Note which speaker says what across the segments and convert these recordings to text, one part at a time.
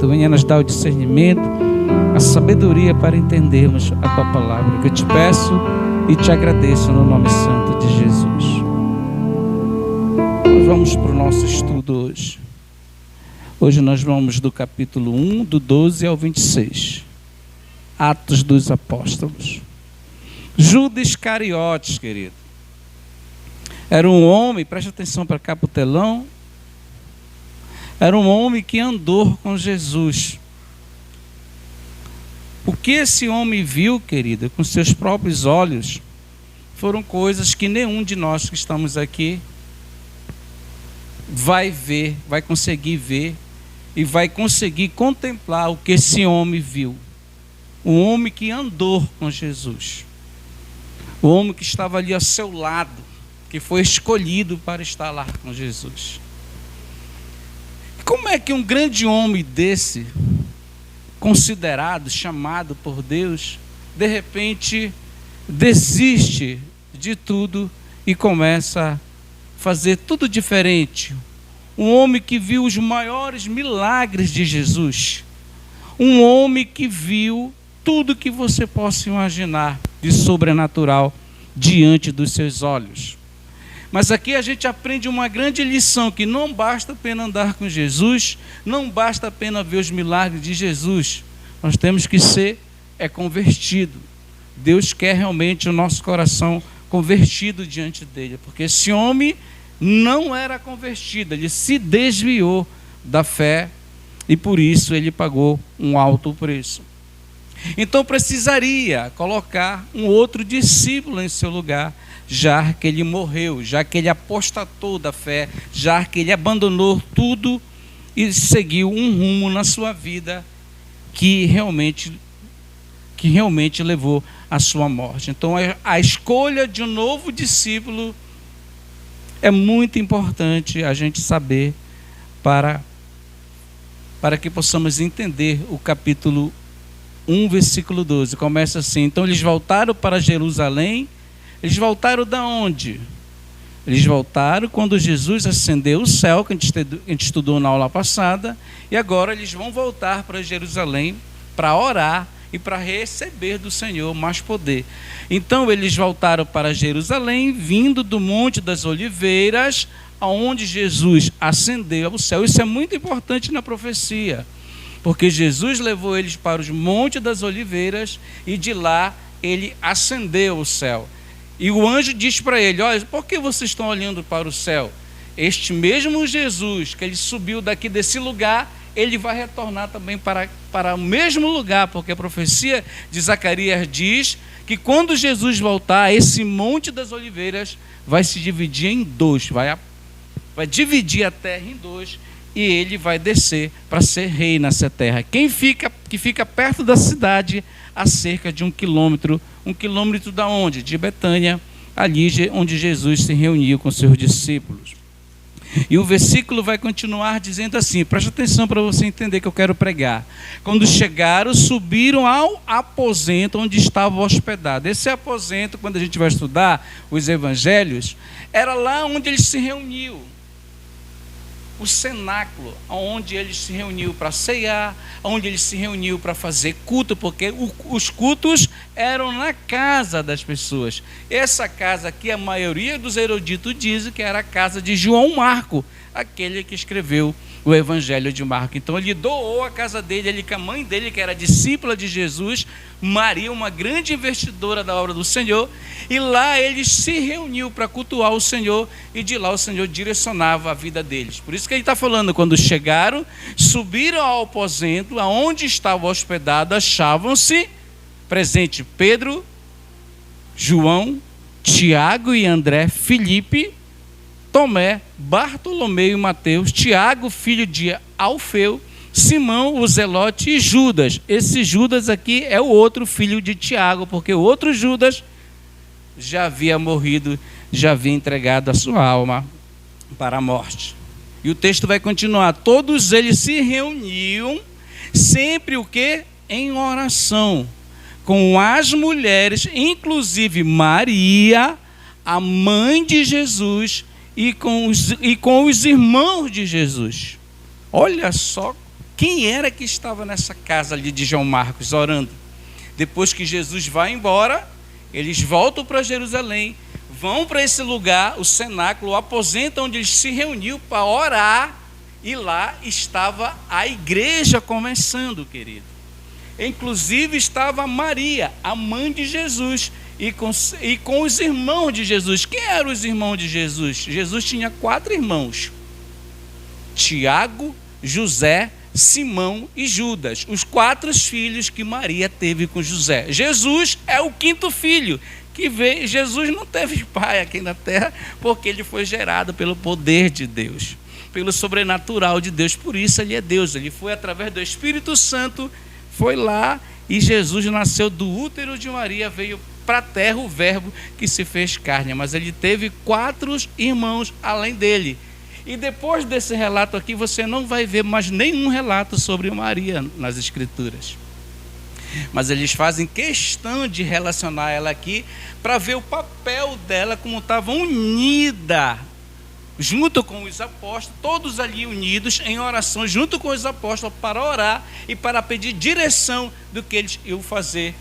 Speaker 1: Santo venha nos dar o discernimento, a sabedoria para entendermos a Tua palavra, que eu te peço e te agradeço no nome santo de Jesus. Nós vamos para o nosso estudo hoje. Hoje nós vamos do capítulo 1, do 12 ao 26. Atos dos Apóstolos. Judas Iscariotes, querido. Era um homem, preste atenção para cá para o telão. Era um homem que andou com Jesus. O que esse homem viu, querida, com seus próprios olhos, foram coisas que nenhum de nós que estamos aqui vai ver, vai conseguir ver e vai conseguir contemplar o que esse homem viu. Um homem que andou com Jesus. O homem que estava ali ao seu lado, que foi escolhido para estar lá com Jesus. Como é que um grande homem desse, considerado, chamado por Deus, de repente desiste de tudo e começa a fazer tudo diferente? Um homem que viu os maiores milagres de Jesus. Um homem que viu tudo que você possa imaginar de sobrenatural diante dos seus olhos. Mas aqui a gente aprende uma grande lição, que não basta apenas andar com Jesus, não basta apenas ver os milagres de Jesus, nós temos que ser convertido. Deus quer realmente o nosso coração convertido diante dele, porque esse homem não era convertido, ele se desviou da fé e por isso ele pagou um alto preço. Então precisaria colocar um outro discípulo em seu lugar, já que ele morreu, já que ele apostatou da fé, já que ele abandonou tudo e seguiu um rumo na sua vida que realmente levou à sua morte. Então a escolha de um novo discípulo é muito importante a gente saber para que possamos entender o capítulo 1, versículo 12. Começa assim: então eles voltaram para Jerusalém. Eles voltaram da onde? Eles voltaram quando Jesus ascendeu o céu, que a gente estudou na aula passada, e agora eles vão voltar para Jerusalém para orar e para receber do Senhor mais poder. Então eles voltaram para Jerusalém, vindo do Monte das Oliveiras, aonde Jesus ascendeu ao céu. Isso é muito importante na profecia, porque Jesus levou eles para os Montes das Oliveiras e de lá ele ascendeu ao céu. E o anjo diz para ele: olha, por que vocês estão olhando para o céu? Este mesmo Jesus, que ele subiu daqui desse lugar, ele vai retornar também para o mesmo lugar, porque a profecia de Zacarias diz que quando Jesus voltar, esse Monte das Oliveiras vai se dividir em dois, vai dividir a terra em dois, e ele vai descer para ser rei nessa terra. Que fica perto da cidade, a cerca de 1 quilômetro da onde? De Betânia, ali onde Jesus se reuniu com seus discípulos. E o versículo vai continuar dizendo assim, preste atenção para você entender que eu quero pregar. Quando chegaram, subiram ao aposento onde estava hospedado. Esse aposento, quando a gente vai estudar os evangelhos, era lá onde eles se reuniam. O cenáculo, onde eles se reuniam para ceiar, onde eles se reuniam para fazer culto, porque os cultos eram na casa das pessoas. Essa casa aqui, a maioria dos eruditos dizem que era a casa de João Marco, aquele que escreveu o Evangelho de Marco. Então ele doou a casa dele, ele com a mãe dele, que era discípula de Jesus, Maria, uma grande investidora da obra do Senhor, e lá eles se reuniam para cultuar o Senhor, e de lá o Senhor direcionava a vida deles. Por isso que ele está falando, quando chegaram, subiram ao aposento, aonde estava hospedado, achavam-se presente Pedro, João, Tiago e André, Filipe, Tomé, Bartolomeu e Mateus, Tiago, filho de Alfeu, Simão, o Zelote e Judas. Esse Judas aqui é o outro filho de Tiago, porque o outro Judas já havia morrido, já havia entregado a sua alma para a morte. E o texto vai continuar. Todos eles se reuniam, sempre o quê? Em oração, com as mulheres, inclusive Maria, a mãe de Jesus, e com os irmãos de Jesus. Olha só Quem era que estava nessa casa ali de João Marcos orando? Depois que Jesus vai embora, eles voltam para Jerusalém, vão para esse lugar, o cenáculo, o aposento onde eles se reuniam para orar, e lá estava a igreja começando, querido. Inclusive estava Maria, a mãe de Jesus, e com os irmãos de Jesus. Quem eram os irmãos de Jesus? Jesus tinha 4 irmãos: Tiago, José, Simão e Judas, os 4 filhos que Maria teve com José. Jesus é o 5º filho que veio. Jesus não teve pai aqui na terra, porque ele foi gerado pelo poder de Deus, pelo sobrenatural de Deus. Por isso ele é Deus. Ele foi através do Espírito Santo, foi lá, e Jesus nasceu do útero de Maria, veio para a terra o verbo que se fez carne. Mas ele teve 4 irmãos além dele. E depois desse relato aqui, você não vai ver mais nenhum relato sobre Maria nas Escrituras. Mas eles fazem questão de relacionar ela aqui para ver o papel dela, como estava unida, junto com os apóstolos, todos ali unidos em oração, junto com os apóstolos, para orar e para pedir direção do que eles iam fazer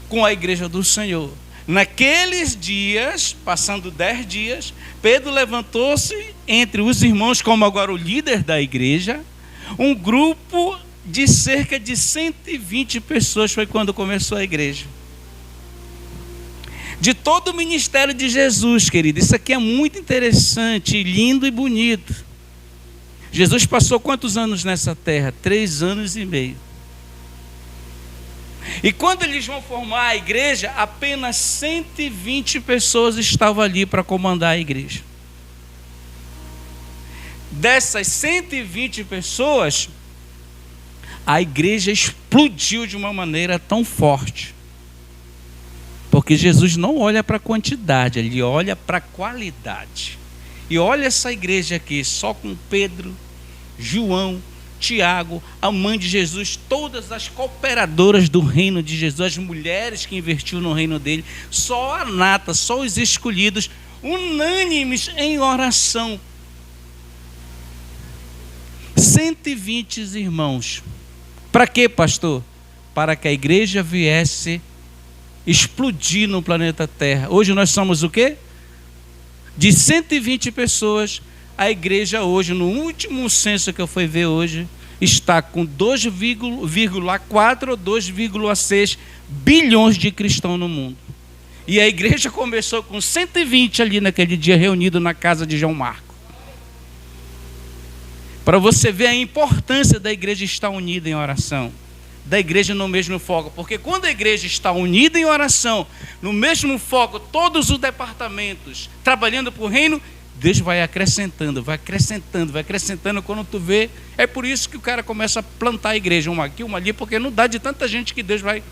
Speaker 1: com a igreja do Senhor. Naqueles dias, passando 10 dias, Pedro levantou-se entre os irmãos, como agora o líder da igreja. Um grupo de cerca de 120 pessoas foi quando começou a igreja. De todo o ministério de Jesus, querido. Isso aqui é muito interessante, lindo e bonito. Jesus passou quantos anos nessa terra? 3 anos e meio. E quando eles vão formar a igreja, apenas 120 pessoas estavam ali para comandar a igreja. Dessas 120 pessoas, a igreja explodiu de uma maneira tão forte. Porque Jesus não olha para a quantidade, ele olha para a qualidade. E olha essa igreja aqui, só com Pedro, João, Tiago, a mãe de Jesus, todas as cooperadoras do reino de Jesus, as mulheres que investiu no reino dele, só a nata, só os escolhidos, unânimes em oração. 120 irmãos. Para quê, pastor? Para que a igreja viesse explodir no planeta Terra. Hoje nós somos o quê? De 120 pessoas, a igreja hoje, no último censo que eu fui ver hoje, está com 2,4 ou 2,6 bilhões de cristãos no mundo. E a igreja começou com 120 ali naquele dia, reunido na casa de João Marcos. Para você ver a importância da igreja estar unida em oração, da igreja no mesmo foco. Porque quando a igreja está unida em oração, no mesmo foco, todos os departamentos trabalhando para o reino, Deus vai acrescentando, vai acrescentando, vai acrescentando. Quando tu vê, é por isso que o cara começa a plantar a igreja, uma aqui, uma ali, porque não dá de tanta gente que Deus vai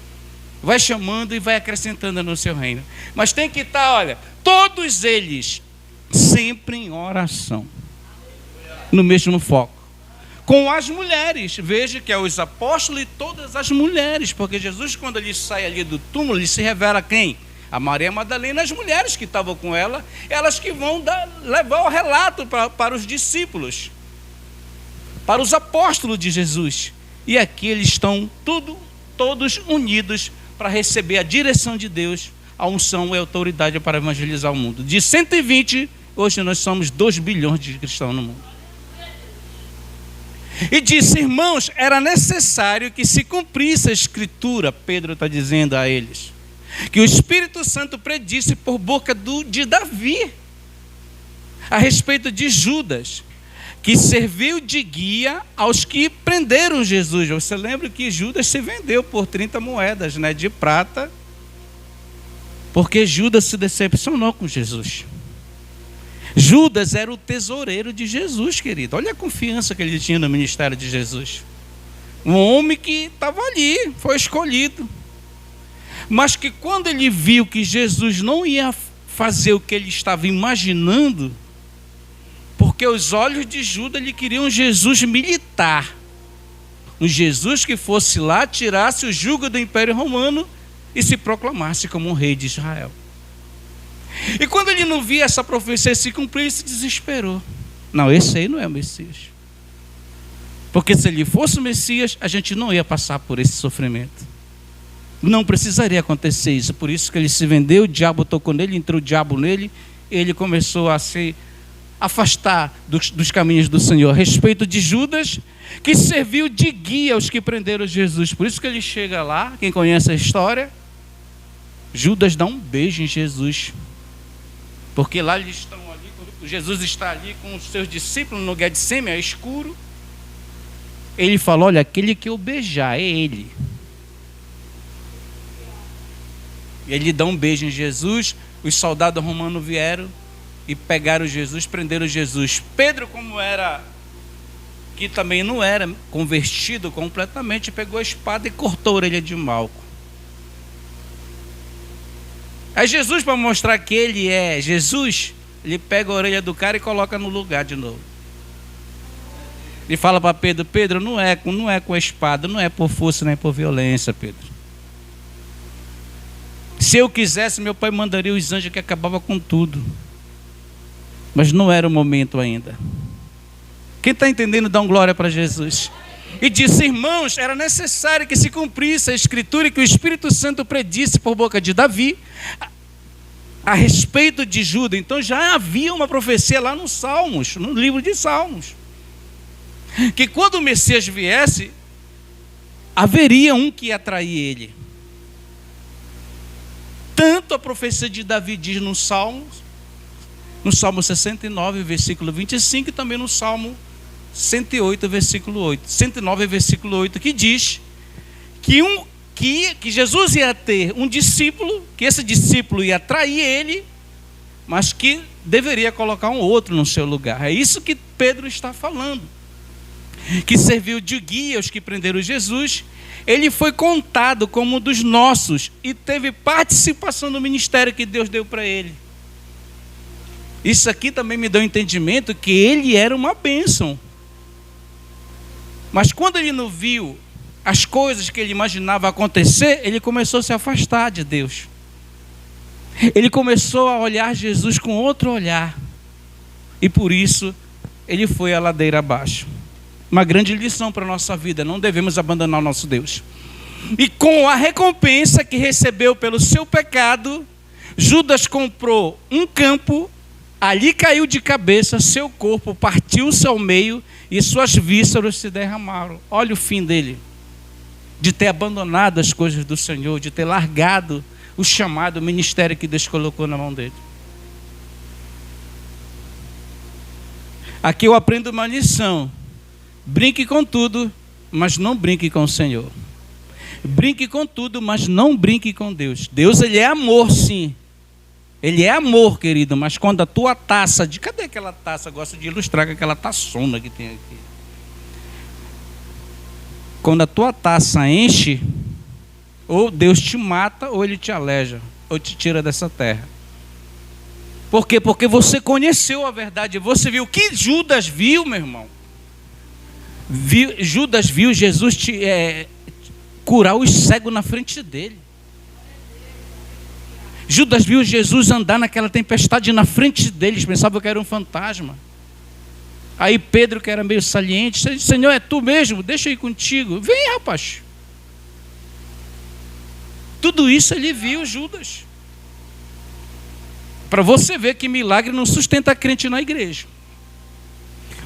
Speaker 1: chamando e vai acrescentando no seu reino. Mas tem que estar, olha, todos eles sempre em oração, no mesmo foco. Com as mulheres, veja que é os apóstolos e todas as mulheres, porque Jesus, quando ele sai ali do túmulo, ele se revela a quem? A Maria Madalena, as mulheres que estavam com ela, elas que vão levar o relato para os discípulos, para os apóstolos de Jesus. E aqui eles estão todos unidos para receber a direção de Deus, a unção e a autoridade para evangelizar o mundo. De 120, hoje nós somos 2 bilhões de cristãos no mundo. E disse, irmãos, era necessário que se cumprisse a escritura, Pedro está dizendo a eles, que o Espírito Santo predisse por boca de Davi, a respeito de Judas, que serviu de guia aos que prenderam Jesus. Você lembra que Judas se vendeu por 30 moedas, né, de prata, porque Judas se decepcionou com Jesus. Judas era o tesoureiro de Jesus, querido. Olha a confiança que ele tinha no ministério de Jesus. Um homem que estava ali, foi escolhido. Mas que quando ele viu que Jesus não ia fazer o que ele estava imaginando, porque os olhos de Judas lhe queriam um Jesus militar. Um Jesus que fosse lá, tirasse o jugo do Império Romano e se proclamasse como um rei de Israel. E quando ele não via essa profecia se cumprir, ele se desesperou. Não, esse aí não é o Messias. Porque se ele fosse o Messias, a gente não ia passar por esse sofrimento. Não precisaria acontecer isso. Por isso que ele se vendeu, o diabo tocou nele, entrou o diabo nele, ele começou a se afastar dos caminhos do Senhor. A respeito de Judas, que serviu de guia aos que prenderam Jesus. Por isso que ele chega lá, quem conhece a história, Judas dá um beijo em Jesus. Porque lá eles estão ali, Jesus está ali com os seus discípulos no Getsêmani, é escuro. Ele falou, olha, aquele que eu beijar é ele. E ele dá um beijo em Jesus. Os soldados romanos vieram e pegaram Jesus, prenderam Jesus. Pedro, como era, que também não era convertido completamente, pegou a espada e cortou a orelha de Malco. Aí Jesus, para mostrar que ele é Jesus, ele pega a orelha do cara e coloca no lugar de novo. Ele fala para Pedro, Pedro, não é com a espada, não é por força nem por violência, Pedro. Se eu quisesse, meu pai mandaria os anjos que acabavam com tudo. Mas não era o momento ainda. Quem está entendendo, dá uma glória para Jesus. E disse, irmãos, era necessário que se cumprisse a escritura que o Espírito Santo predisse por boca de Davi a respeito de Judas. Então já havia uma profecia lá nos Salmos, no livro de Salmos, que quando o Messias viesse, haveria um que ia trair ele. Tanto a profecia de Davi diz no Salmo 69, versículo 25, e também no Salmo 108, versículo 8. 109, versículo 8, que diz que Jesus ia ter um discípulo, que esse discípulo ia trair ele, mas que deveria colocar um outro no seu lugar. É isso que Pedro está falando. Que serviu de guia aos que prenderam Jesus. Ele foi contado como um dos nossos e teve participação no ministério que Deus deu para ele. Isso aqui também me deu um entendimento que ele era uma bênção. Mas quando ele não viu as coisas que ele imaginava acontecer, ele começou a se afastar de Deus. Ele começou a olhar Jesus com outro olhar. E por isso, ele foi a ladeira abaixo. Uma grande lição para a nossa vida, não devemos abandonar o nosso Deus. E com a recompensa que recebeu pelo seu pecado, Judas comprou um campo, ali caiu de cabeça, seu corpo partiu-se ao meio e suas vísceras se derramaram. Olha o fim dele, de ter abandonado as coisas do Senhor, de ter largado o chamado, o ministério que Deus colocou na mão dele. Aqui eu aprendo uma lição. Brinque com tudo, mas não brinque com o Senhor. Brinque com tudo, mas não brinque com Deus. Deus, ele é amor, sim. Ele é amor, querido, mas quando a tua taça... Cadê aquela taça? Eu gosto de ilustrar com aquela taçona que tem aqui. Quando a tua taça enche, ou Deus te mata, ou ele te aleja, ou te tira dessa terra. Por quê? Porque você conheceu a verdade. Você viu o que Judas viu, meu irmão. Judas viu Jesus curar os cegos na frente dele. Judas viu Jesus andar naquela tempestade na frente deles, pensava que era um fantasma. Aí Pedro, que era meio saliente, disse, Senhor, é tu mesmo? Deixa eu ir contigo. Vem, rapaz. Tudo isso ele viu, Judas. Para você ver que milagre não sustenta crente na igreja.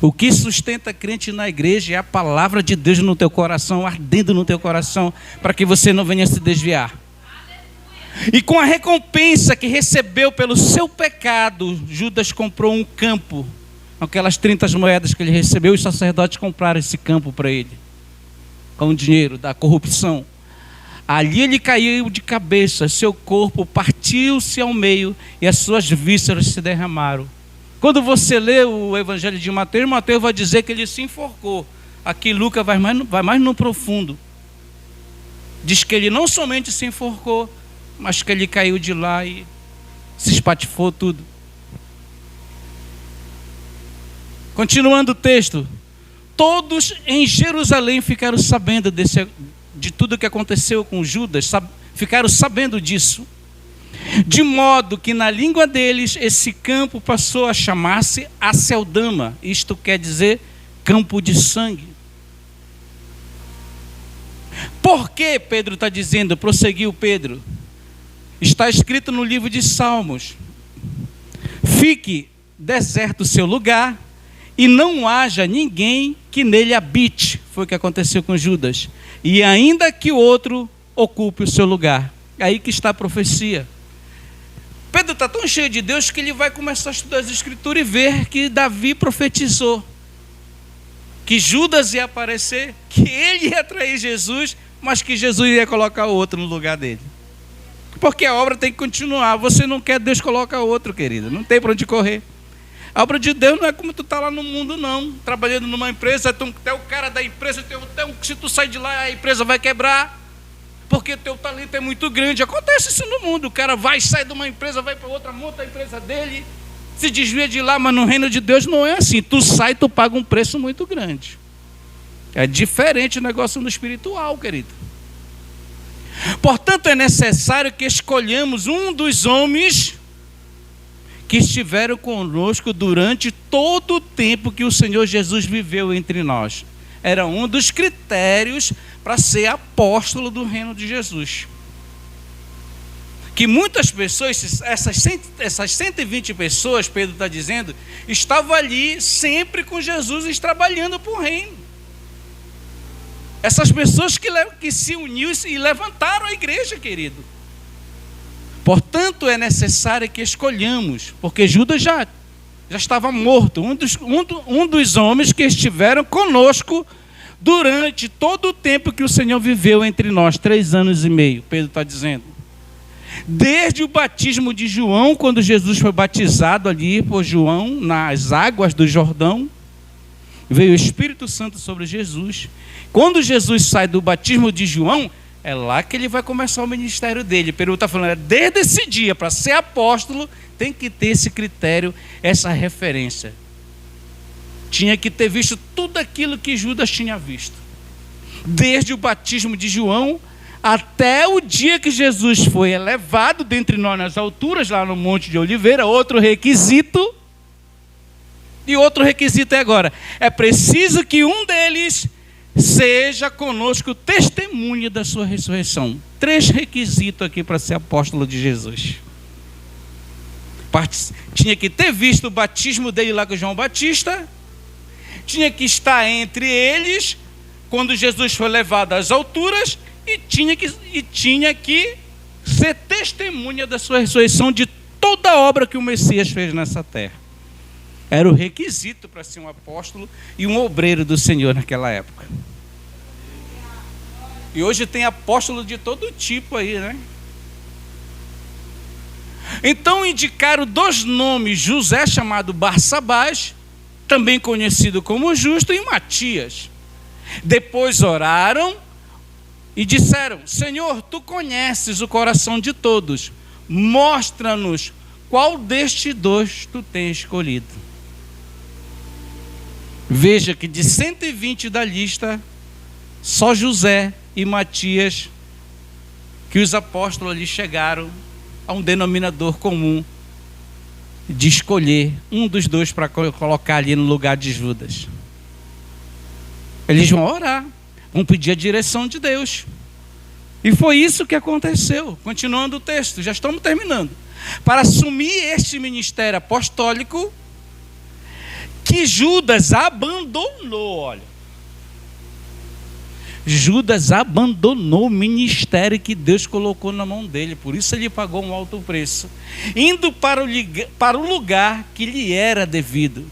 Speaker 1: O que sustenta crente na igreja é a palavra de Deus no teu coração, ardendo no teu coração, para que você não venha se desviar. E com a recompensa que recebeu pelo seu pecado, Judas comprou um campo. Aquelas 30 moedas que ele recebeu, os sacerdotes compraram esse campo para ele, com o dinheiro da corrupção. Ali ele caiu de cabeça, seu corpo partiu-se ao meio e as suas vísceras se derramaram. Quando você lê o Evangelho de Mateus, Mateus vai dizer que ele se enforcou. Aqui Lucas vai mais no profundo. Diz que ele não somente se enforcou, mas que ele caiu de lá e se espatifou tudo. Continuando o texto. Todos em Jerusalém ficaram sabendo de tudo que aconteceu com Judas, ficaram sabendo disso. De modo que na língua deles esse campo passou a chamar-se Aceldama. Isto quer dizer campo de sangue. Por que Pedro está dizendo, prosseguiu Pedro? Está escrito no livro de Salmos: fique deserto o seu lugar e não haja ninguém que nele habite. Foi o que aconteceu com Judas. E ainda que o outro ocupe o seu lugar. É aí que está a profecia. Pedro está tão cheio de Deus que ele vai começar a estudar as Escrituras e ver que Davi profetizou que Judas ia aparecer, que ele ia trair Jesus, mas que Jesus ia colocar outro no lugar dele. Porque a obra tem que continuar. Você não quer, Deus coloca outro, querido. Não tem para onde correr. A obra de Deus não é como tu está lá no mundo, não. Trabalhando numa empresa, até o cara da empresa, se tu sai de lá, a empresa vai quebrar. Porque teu talento é muito grande. Acontece isso no mundo. O cara sai de uma empresa, vai para outra, monta a empresa dele, se desvia de lá, mas no reino de Deus não é assim. Tu sai, tu paga um preço muito grande. É diferente o negócio no espiritual, querido. Portanto, é necessário que escolhamos um dos homens que estiveram conosco durante todo o tempo que o Senhor Jesus viveu entre nós. Era um dos critérios para ser apóstolo do reino de Jesus. Que muitas pessoas, essas 120 pessoas, Pedro está dizendo, estavam ali sempre com Jesus e trabalhando para o reino. Essas pessoas que se uniram e levantaram a igreja, querido. Portanto, é necessário que escolhamos, porque Judas já estava morto. Um dos homens que estiveram conosco durante todo o tempo que o Senhor viveu entre nós, 3 anos e meio, Pedro está dizendo. Desde o batismo de João, quando Jesus foi batizado ali por João, nas águas do Jordão, veio o Espírito Santo sobre Jesus. Quando Jesus sai do batismo de João, é lá que ele vai começar o ministério dele. Pedro está falando, desde esse dia, para ser apóstolo, tem que ter esse critério, essa referência. Tinha que ter visto tudo aquilo que Judas tinha visto. Desde o batismo de João, até o dia que Jesus foi elevado dentre nós nas alturas, lá no Monte de Oliveira. Outro requisito. E outro requisito é agora. É preciso que um deles seja conosco testemunha da sua ressurreição. 3 requisitos aqui para ser apóstolo de Jesus. Tinha que ter visto o batismo dele lá com João Batista. Tinha que estar entre eles quando Jesus foi levado às alturas. E tinha que ser testemunha da sua ressurreição, de toda a obra que o Messias fez nessa terra. Era o requisito para ser um apóstolo e um obreiro do Senhor naquela época. E hoje tem apóstolo de todo tipo aí, né? Então indicaram 2 nomes, José, chamado Barsabás, também conhecido como Justo, e Matias. Depois oraram e disseram, Senhor, tu conheces o coração de todos, mostra-nos qual destes 2 tu tens escolhido. Veja que de 120 da lista, só José e Matias, que os apóstolos ali chegaram a um denominador comum de escolher um dos 2 para colocar ali no lugar de Judas. Eles vão orar, vão pedir a direção de Deus. E foi isso que aconteceu. Continuando o texto, já estamos terminando. Para assumir este ministério apostólico, que Judas abandonou, olha. Judas abandonou o ministério que Deus colocou na mão dele. Por isso ele pagou um alto preço, indo para o lugar que lhe era devido.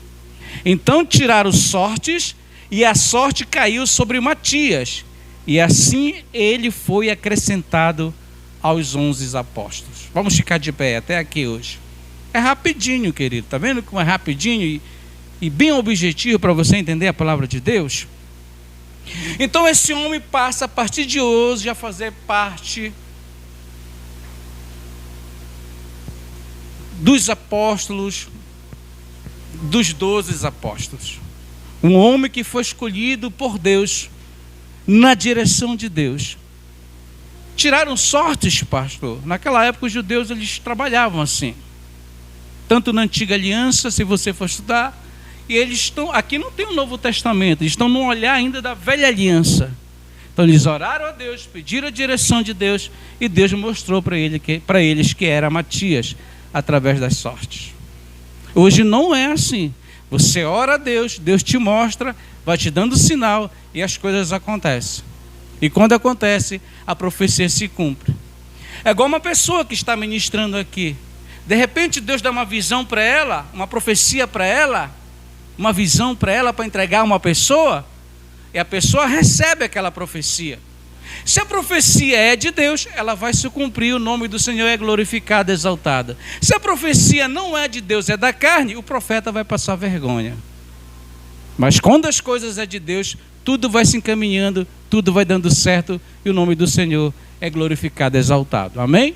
Speaker 1: Então tiraram sortes, e a sorte caiu sobre Matias. E assim ele foi acrescentado aos 11 apóstolos. Vamos ficar de pé até aqui hoje. É rapidinho, querido. Está vendo como é rapidinho e bem objetivo para você entender a palavra de Deus? Então esse homem passa a partir de hoje a fazer parte dos apóstolos, dos 12 apóstolos. Um homem que foi escolhido por Deus, na direção de Deus. Tiraram sortes, pastor. Naquela época os judeus eles trabalhavam assim. Tanto na antiga aliança, se você for estudar, e eles estão, aqui não tem o Novo Testamento, eles estão no olhar ainda da velha aliança. Então eles oraram a Deus, pediram a direção de Deus, e Deus mostrou para eles que era Matias, através das sortes. Hoje não é assim. Você ora a Deus, Deus te mostra, vai te dando sinal, e as coisas acontecem. E quando acontece, a profecia se cumpre. É igual uma pessoa que está ministrando aqui. De repente Deus dá uma visão para ela, uma profecia para ela, uma visão para ela para entregar a uma pessoa, e a pessoa recebe aquela profecia. Se a profecia é de Deus, ela vai se cumprir, o nome do Senhor é glorificado, exaltado. Se a profecia não é de Deus, é da carne, o profeta vai passar vergonha. Mas quando as coisas é de Deus, tudo vai se encaminhando, tudo vai dando certo, e o nome do Senhor é glorificado, exaltado. Amém?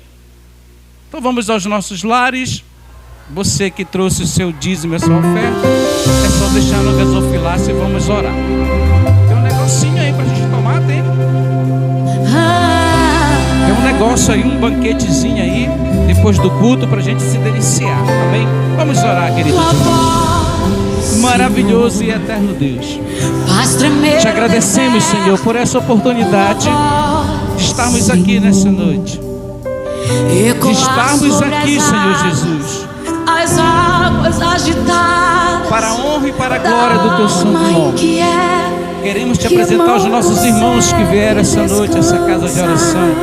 Speaker 1: Então vamos aos nossos lares. Você que trouxe o seu dízimo e a sua oferta, é só deixar no gasofilácio e vamos orar. Tem um negocinho aí para a gente tomar, tem? Tem um negócio aí, um banquetezinho aí, depois do culto, para a gente se deliciar, amém? Vamos orar, querido. Maravilhoso e eterno Deus, te agradecemos, Senhor, por essa oportunidade de estarmos aqui nessa noite, de estarmos aqui, Senhor Jesus,
Speaker 2: as águas agitadas,
Speaker 1: para a honra e para a glória do teu santo nome. Queremos te apresentar os nossos irmãos que vieram essa noite, essa casa de oração.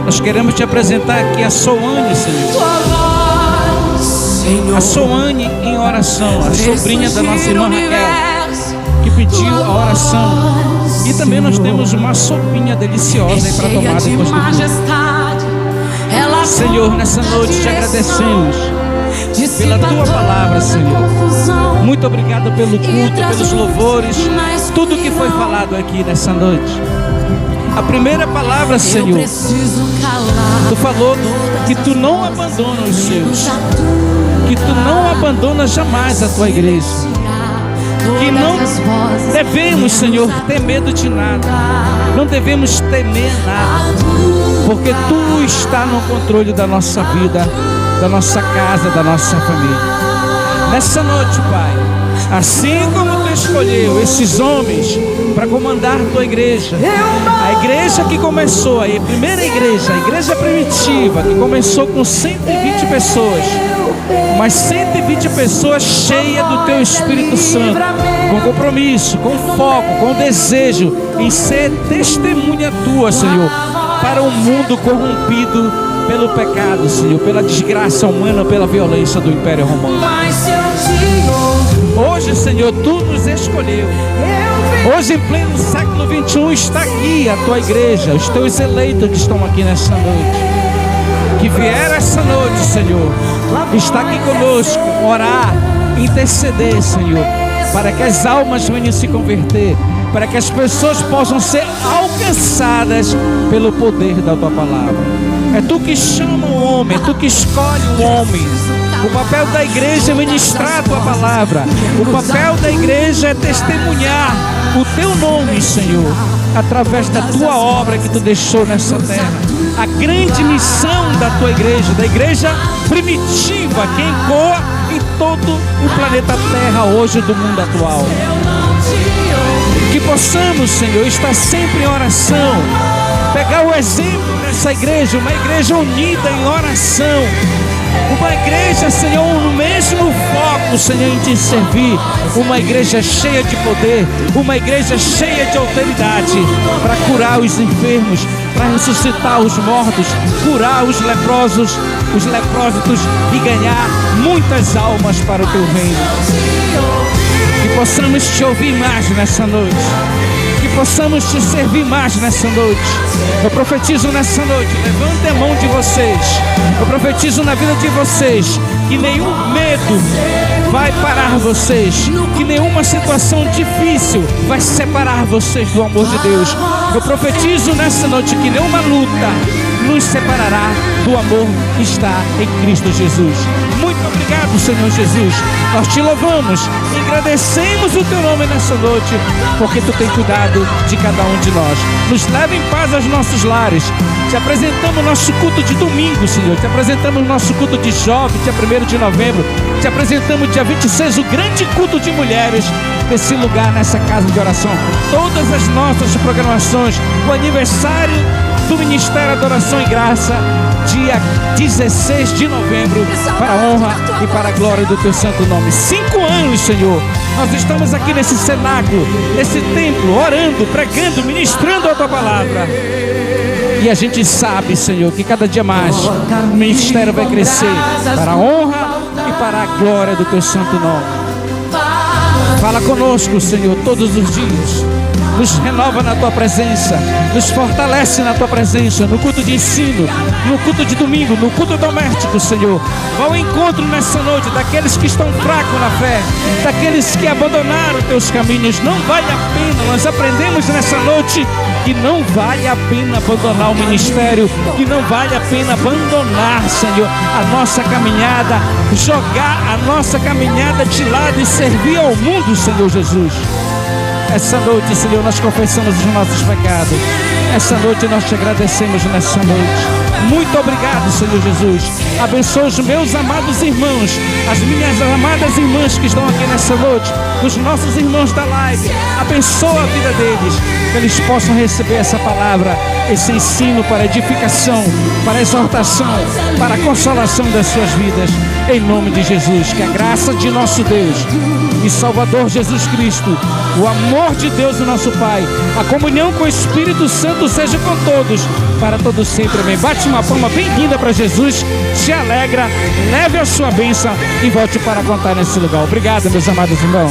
Speaker 1: Nós queremos te apresentar aqui a Soane, Senhor. A Soane em oração, a sobrinha da nossa irmã Raquel, que pediu a oração. E também nós temos uma sopinha deliciosa aí para tomar depois do culto. Senhor, nessa noite te agradecemos pela tua palavra, Senhor. Muito obrigado pelo culto, pelos louvores, tudo que foi falado aqui nessa noite. A primeira palavra, Senhor, tu falou que tu não abandonas os seus, que tu não abandonas jamais a tua igreja, que não devemos, Senhor, ter medo de nada, não devemos temer nada, porque tu está no controle da nossa vida, da nossa casa, da nossa família. Nessa noite, Pai, assim como tu escolheu esses homens para comandar a tua igreja, a igreja que começou, a primeira igreja, a igreja primitiva, que começou com 120 pessoas, mas 120 pessoas cheias do teu Espírito Santo, com compromisso, com foco, com desejo em ser testemunha tua, Senhor, para um mundo corrompido pelo pecado, Senhor, pela desgraça humana, pela violência do Império Romano. Hoje, Senhor, tu nos escolheu. Hoje, em pleno século 21, está aqui a tua igreja, os teus eleitos que estão aqui nessa noite, que vieram essa noite, Senhor, está aqui conosco, orar, interceder, Senhor, para que as almas venham se converter, para que as pessoas possam ser alcançadas pelo poder da tua palavra. É tu que chama o homem, é tu que escolhe o homem. O papel da igreja é ministrar a tua palavra. O papel da igreja é testemunhar o teu nome, Senhor, através da tua obra que tu deixou nessa terra. A grande missão da tua igreja, da igreja primitiva, que ecoa em todo o planeta Terra hoje do mundo atual. Que possamos, Senhor, estar sempre em oração, pegar o exemplo dessa igreja, uma igreja unida em oração, uma igreja, Senhor, no mesmo foco, Senhor, em te servir, uma igreja cheia de poder, uma igreja cheia de autoridade, para curar os enfermos, para ressuscitar os mortos, curar os leprosos, os leprósitos e ganhar muitas almas para o teu reino. Que possamos te ouvir mais nessa noite, que possamos te servir mais nessa noite. Eu profetizo nessa noite, levante a mão de vocês, eu profetizo na vida de vocês, que nenhum medo vai parar vocês, que nenhuma situação difícil vai separar vocês do amor de Deus. Eu profetizo nessa noite que nenhuma luta, nos separará do amor que está em Cristo Jesus. Muito obrigado, Senhor Jesus. Nós te louvamos e agradecemos o teu nome nessa noite, porque tu tem cuidado de cada um de nós. Nos leva em paz aos nossos lares. Te apresentamos nosso culto de domingo, Senhor. Te apresentamos nosso culto de jovem, dia 1º de novembro. Te apresentamos dia 26, o grande culto de mulheres nesse lugar, nessa casa de oração. Todas as nossas programações, o aniversário do Ministério Adoração e Graça, dia 16 de novembro, para a honra e para a glória do teu santo nome. 5 anos, Senhor, nós estamos aqui nesse cenáculo, nesse templo, orando, pregando, ministrando a tua palavra. E a gente sabe, Senhor, que cada dia mais o ministério vai crescer para a honra e para a glória do teu santo nome. Fala conosco, Senhor, todos os dias. Nos renova na tua presença, nos fortalece na tua presença, no culto de ensino, no culto de domingo, no culto doméstico, Senhor. Vá ao encontro nessa noite daqueles que estão fracos na fé, daqueles que abandonaram teus caminhos. Não vale a pena, nós aprendemos nessa noite que não vale a pena abandonar o ministério, que não vale a pena abandonar, Senhor, a nossa caminhada, jogar a nossa caminhada de lado e servir ao mundo, Senhor Jesus. Essa noite, Senhor, nós confessamos os nossos pecados. Essa noite nós te agradecemos nessa noite. Muito obrigado, Senhor Jesus. Abençoa os meus amados irmãos, as minhas amadas irmãs que estão aqui nessa noite, os nossos irmãos da live. Abençoa a vida deles, que eles possam receber essa palavra, esse ensino para edificação, para exortação, para a consolação das suas vidas. Em nome de Jesus, que a graça de nosso Deus e Salvador Jesus Cristo, o amor de Deus, o nosso Pai, a comunhão com o Espírito Santo seja com todos, para todos sempre. Amém. Bate uma palma bem-vinda para Jesus, se alegra, leve a sua bênção e volte para contar nesse lugar. Obrigado, meus amados irmãos.